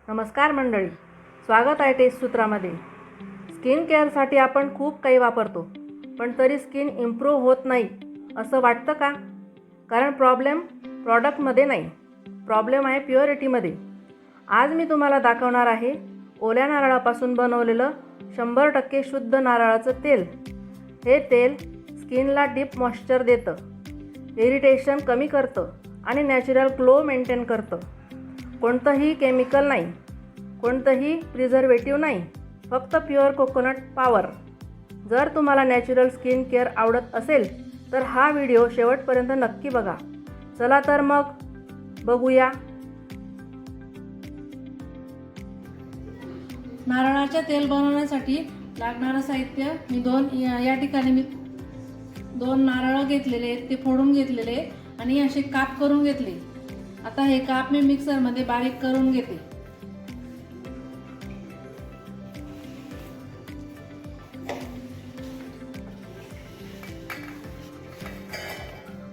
नमस्कार मंडळी, स्वागत आहे टेस्ट सूत्रामध्ये। स्किन केअरसाठी आपण खूप काही वापरतो, पण तरी स्किन इम्प्रूव्ह होत नाही असं वाटतं का? कारण प्रॉब्लेम प्रॉडक्टमध्ये नाही, प्रॉब्लेम आहे प्युरिटीमध्ये। आज मी तुम्हाला दाखवणार आहे ओल्या नारळापासून बनवलेलं 100% शुद्ध नारळाचं तेल। हे तेल स्किनला डीप मॉइश्चर देतं, इरिटेशन कमी करतं आणि नॅचरल ग्लो मेंटेन करतं। कोणतंही केमिकल नाही, कोणतंही प्रिझर्वेटिव्ह नाही, फक्त प्युअर कोकोनट पॉवर। जर तुम्हाला नॅचरल स्किन केअर आवडत असेल तर हा व्हिडिओ शेवटपर्यंत नक्की बघा। चला तर मग बघूया। नारळाचे तेल बनवण्यासाठी लागणारं साहित्य या ठिकाणी मी दोन नारळ घेतलेले आहेत, ते फोडून घेतलेले आणि असे काप करून घेतले। आता हे काप मी मिक्सरमध्ये बारीक करून घेते।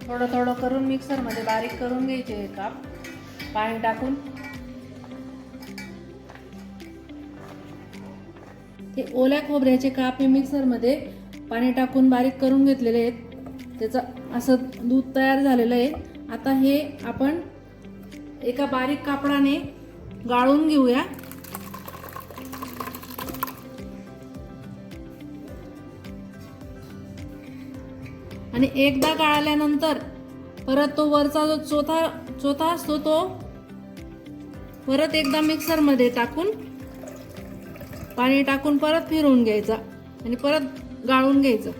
थोडं थोडं करून मिक्सरमध्ये बारीक करून घ्यायचे हे काप पाणी टाकून। हे ओल्या खोबऱ्याचे काप मी मिक्सरमध्ये पाणी टाकून बारीक करून घेतलेले आहेत। त्याचं असं दूध तयार झालेलं आहे। आता हे आपण एका बारीक कापडाने गाळून घेऊया। आणि एकदा गाळल्यानंतर परत तो वरचा जो चोथा असतो तो परत एकदा मिक्सरमध्ये टाकून पाणी टाकून परत फिरवून घ्यायचा आणि परत गाळून घ्यायचं।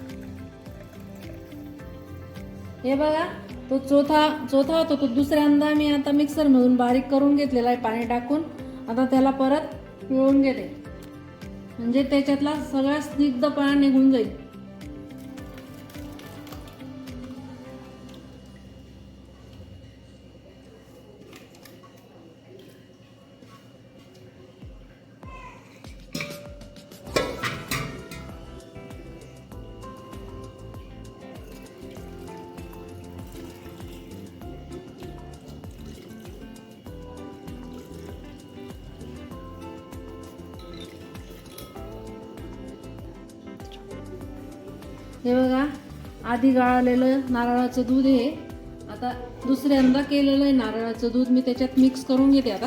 हे बघा, तो चौथा होतो तो दुसऱ्यांदा मी आता मिक्सरमधून बारीक करून घेतलेला आहे पाणी टाकून। आता त्याला परत पिळून घेते, म्हणजे त्याच्यातला सगळा स्निग्धपणा निघून जाईल। हे बघा, आधी गाळलेलं नारळाचं दूध आहे। आता दुसऱ्यांदा केलेलं आहे नारळाचं दूध मी त्याच्यात मिक्स करून घेते आता।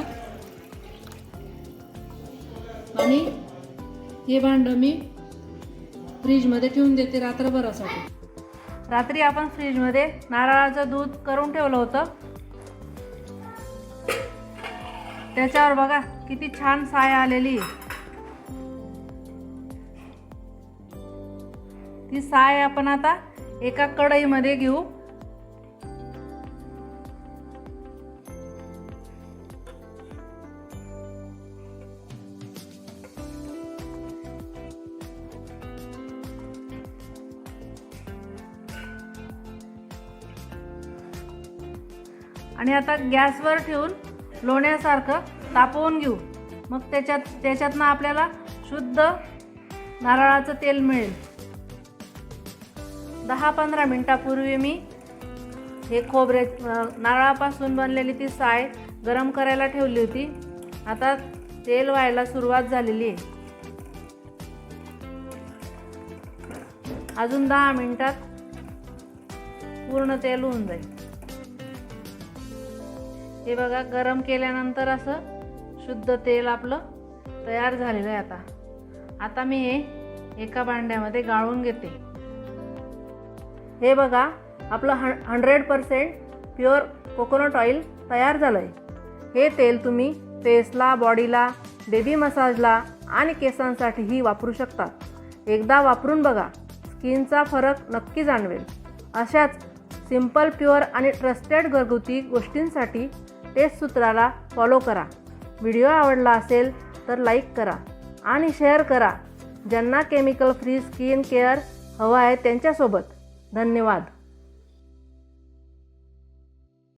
आणि हे भांड मी फ्रीजमध्ये ठेवून देते रात्रभरासाठी। रात्री आपण फ्रीजमध्ये नारळाचं दूध करून ठेवलं होतं, त्याच्यावर बघा किती छान साय आलेली आहे। ती साय आपण आता एका कढईमध्ये घेऊ। आणि आता गॅसवर ठेवून लोण्यासारखं तापवून घेऊ। मग त्याच्यातनं आपल्याला शुद्ध नारळाचं तेल मिळेल। 10-15 मिनिटापूर्वी मी हे नारळापासून बनलेली ती साय गरम करायला ठेवली होती। आता तेल व्हायला सुरुवात झालेली आहे। अजून 10 मिनिटात पूर्ण तेल होऊन जाईल। हे बघा, गरम केल्यानंतर असं शुद्ध तेल आपलं तयार झालेलं आहे। आता मी हे एका भांड्यामध्ये गाळून घेते। हे बघा, आपलं 100% प्युअर कोकोनट ऑइल तयार झालं आहे। हे तेल तुम्ही फेसला, बॉडीला, बेबी मसाजला आणि केसांसाठीही वापरू शकता। एकदा वापरून बघा, स्किनचा फरक नक्की जाणवेल। अशाच सिंपल, प्युअर आणि ट्रस्टेड घरगुती गोष्टींसाठी टेस्ट सूत्राला फॉलो करा। व्हिडिओ आवडला असेल तर लाईक करा आणि शेअर करा। ज्यांना केमिकल फ्री स्किन केअर हवं आहे त्यांच्यासोबत। धन्यवाद।